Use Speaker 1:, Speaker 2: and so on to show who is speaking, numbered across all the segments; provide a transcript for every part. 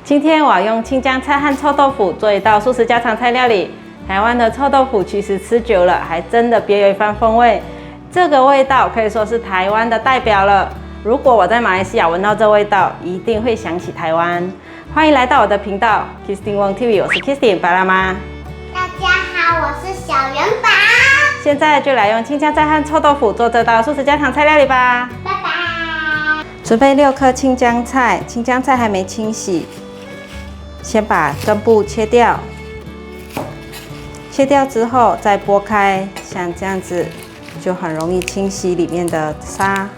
Speaker 1: 今天我要用青江菜和臭豆腐做一道素食家常菜料理。台湾的臭豆腐其实吃久了，还真的别有一番风味。这个味道可以说是台湾的代表了。如果我在马来西亚闻到这味道，一定会想起台湾。欢迎来到我的频道 Kristin Wong TV， 我是 Kristin 白辣妈。
Speaker 2: 大家好，我是小元宝。
Speaker 1: 现在就来用青江菜和臭豆腐做这道素食家常菜料理吧。
Speaker 2: 拜拜。
Speaker 1: 准备6颗青江菜，青江菜还没清洗，先把根部切掉。切掉之后再剥开，像这样子就很容易清洗里面的沙。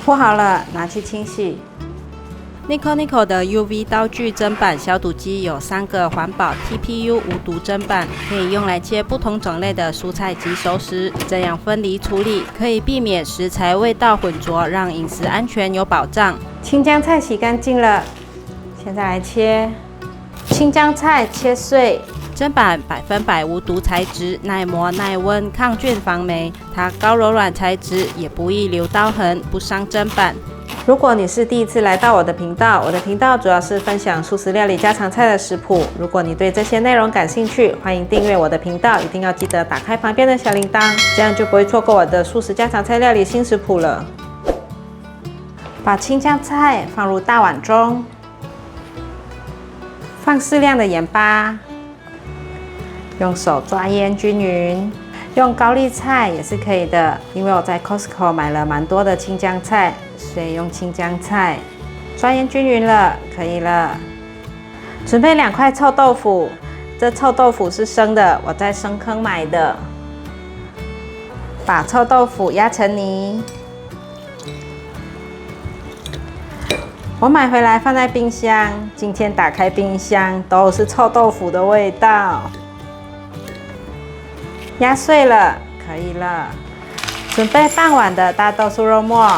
Speaker 1: 剥好了，拿去清洗。Nico 的 UV 刀具砧板消毒机有3个环保 TPU 无毒砧板，可以用来切不同种类的蔬菜及熟食，这样分离处理可以避免食材味道混浊，让饮食安全有保障。青江菜洗干净了，现在来切。青江菜切碎。砧板100%无毒材质，耐磨耐温，抗菌防霉。它高柔软材质，也不易留刀痕，不伤砧板。如果你是第一次来到我的频道，我的频道主要是分享素食料理家常菜的食谱。如果你对这些内容感兴趣，欢迎订阅我的频道，一定要记得打开旁边的小铃铛，这样就不会错过我的素食家常菜料理新食谱了。把青江菜放入大碗中，放适量的盐巴，用手抓腌均匀。用高丽菜也是可以的，因为我在 Costco 买了蛮多的青江菜，所以用青江菜。抓腌均匀了，可以了。准备2块臭豆腐，这臭豆腐是生的，我在生坑买的。把臭豆腐压成泥。我买回来放在冰箱，今天打开冰箱都是臭豆腐的味道。压碎了，可以了。准备半碗的大豆酥肉末，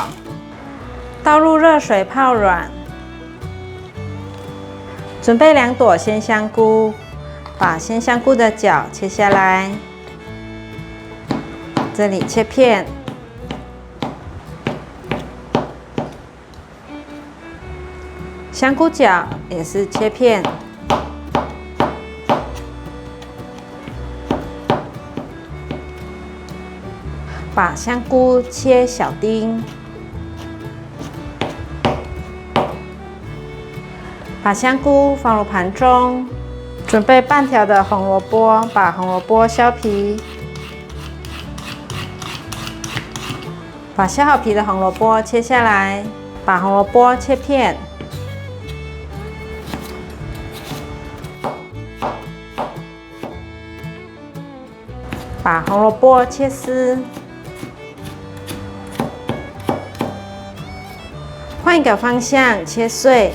Speaker 1: 倒入热水泡软。准备2朵鲜香菇，把鲜香菇的角切下来，这里切片。香菇角也是切片。把香菇切小丁，把香菇放入盘中。准备半条的红萝卜，把红萝卜削皮。把削好皮的红萝卜切下来，把红萝卜切片。把红萝卜切丝。换一个方向切碎，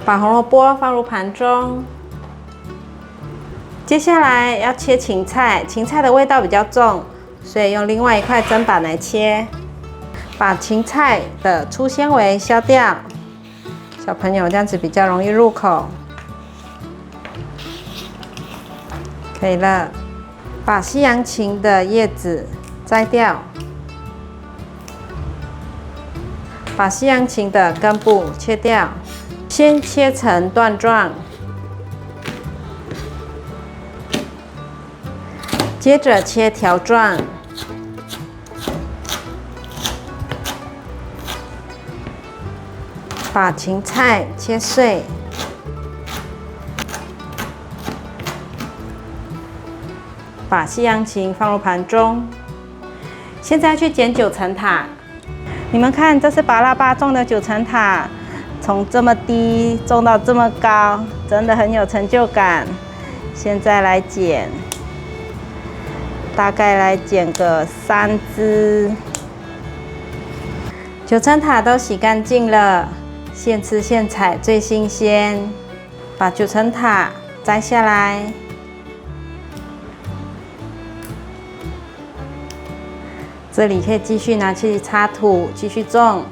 Speaker 1: 把红萝卜放入盘中。接下来要切芹菜，芹菜的味道比较重，所以用另外1块砧板来切。把芹菜的粗纤维削掉，小朋友这样子比较容易入口。可以了。把西洋芹的叶子摘掉，把西洋芹的根部切掉，先切成段状，接着切条状，把芹菜切碎。把西洋芹放入盘中。现在去捡9层塔。你们看，这是巴拉巴种的9层塔，从这么低种到这么高，真的很有成就感。现在来捡，大概来捡个3只。9层塔都洗干净了，现吃现采最新鲜。把9层塔摘下来。这里可以继续拿去插土，继续种。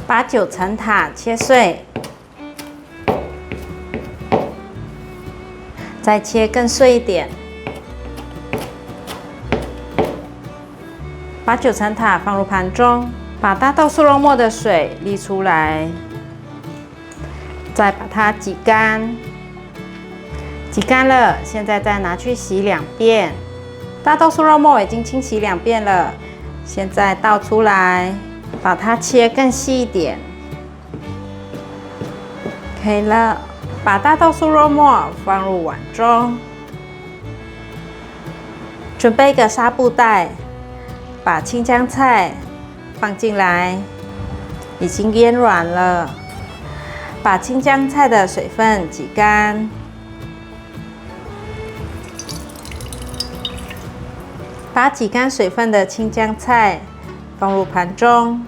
Speaker 1: 把9层塔切碎，再切更碎一点。把9层塔放入盘中，把大豆酥肉末的水沥出来，再把它挤干。挤干了，现在再拿去洗2遍。大豆酥肉末已经清洗2遍了，现在倒出来，把它切更细一点。可以了，把大豆酥肉末放入碗中，准备一个纱布袋，把青江菜放进来，已经腌软了。把青江菜的水分挤干。把挤干水分的青江菜放入盘中。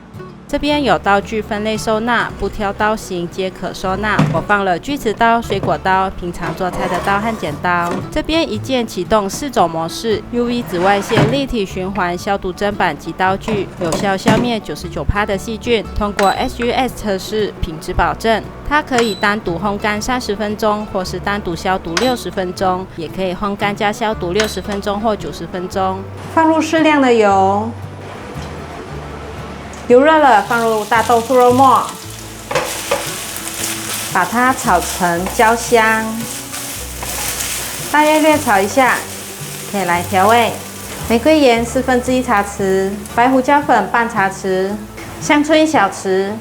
Speaker 1: 这边有刀具分类收纳，不挑刀型皆可收纳。我放了锯齿刀、水果刀、平常做菜的刀和剪刀。这边一键启动4种模式 ：UV 紫外线立体循环消毒砧板及刀具，有效消灭99%的细菌。通过 SGS 测试，品质保证。它可以单独烘干30分钟，或是单独消毒60分钟，也可以烘干加消毒60分钟或90分钟。放入适量的油。油热了，放入大豆酥肉末，把它炒成焦香。大约略炒一下，可以来调味：玫瑰盐1/4茶匙，白胡椒粉半茶匙，香椿1小匙。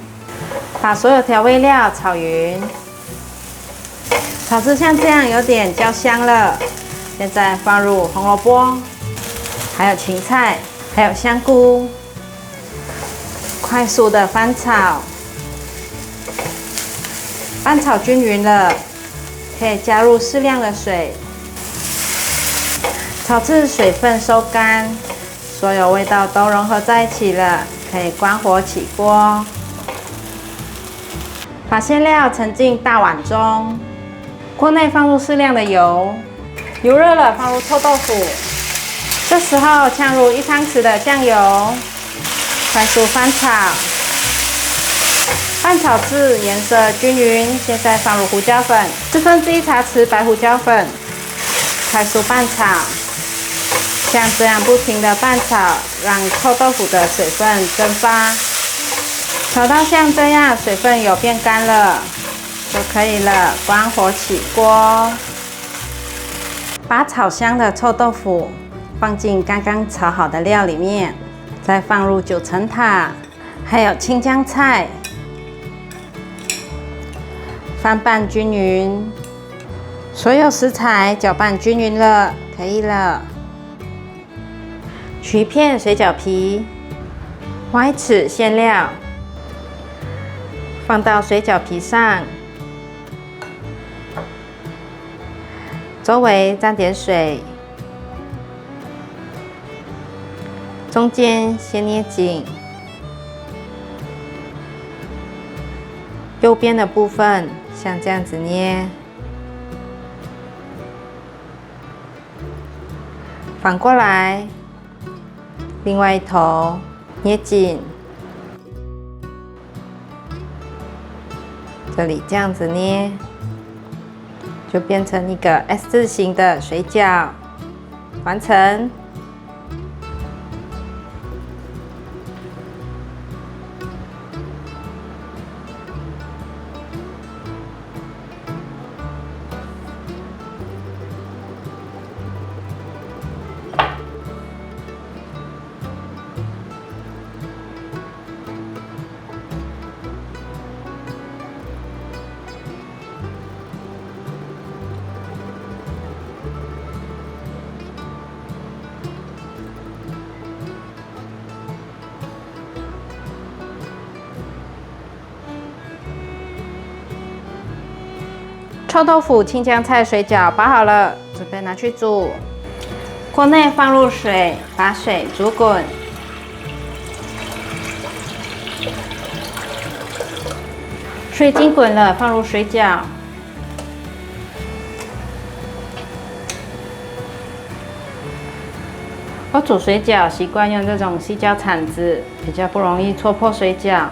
Speaker 1: 把所有调味料炒匀，炒至像这样有点焦香了。现在放入红萝卜，还有芹菜，还有香菇。快速的翻炒，翻炒均匀了，可以加入适量的水，炒至水分收干，所有味道都融合在一起了，可以关火起锅。把馅料盛进大碗中，锅内放入适量的油，油热了，放入臭豆腐，这时候呛入1汤匙的酱油。快速翻炒，翻炒至颜色均匀。现在放入胡椒粉1/4茶匙白胡椒粉，快速拌炒。像这样不停的拌炒，让臭豆腐的水分蒸发。炒到像这样水分有变干了就可以了，关火起锅。把炒香的臭豆腐放进刚刚炒好的料里面。再放入9层塔，还有青江菜，翻拌均匀。所有食材搅拌均匀了，可以了。取一片水饺皮，挖1匙馅料，放到水饺皮上，周围沾点水。中间先捏紧，右边的部分像这样子捏，反过来，另外一头捏紧，这里这样子捏，就变成一个 S 字形的水饺，完成。臭豆腐青江菜水饺包好了，准备拿去煮。锅内放入水，把水煮滚。水已经滚了，放入水饺。我煮水饺习惯用这种细胶铲子，比较不容易戳破水饺。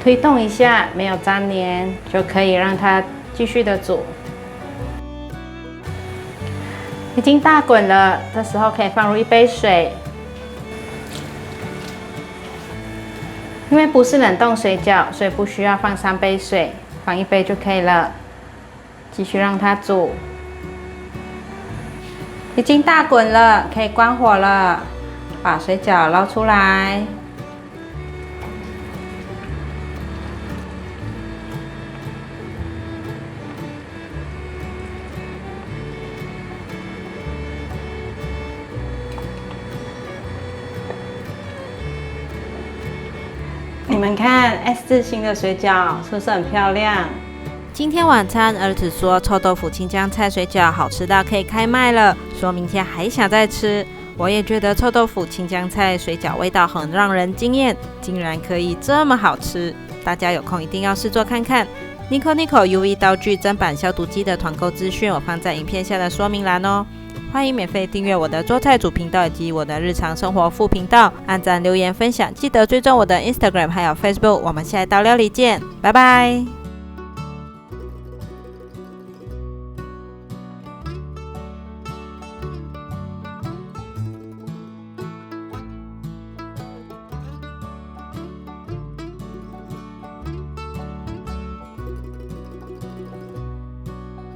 Speaker 1: 推动一下，没有粘黏，就可以让它继续的煮。已经大滚了，这时候可以放入1杯水。因为不是冷冻水饺，所以不需要放3杯水，放1杯就可以了。继续让它煮。已经大滚了，可以关火了。把水饺捞出来。你们看 S 字形的水饺是不是很漂亮？今天晚餐儿子说臭豆腐青江菜水饺好吃到可以开卖了，说明天还想再吃。我也觉得臭豆腐青江菜水饺味道很让人惊艳，竟然可以这么好吃，大家有空一定要试做看看。Nico UV 刀具砧板消毒机的团购资讯我放在影片下的说明栏哦。欢迎免费订阅我的做菜组频道以及我的日常生活副频道，按赞留言分享，记得追踪我的 Instagram 还有 Facebook。我们下一道料理见，拜拜。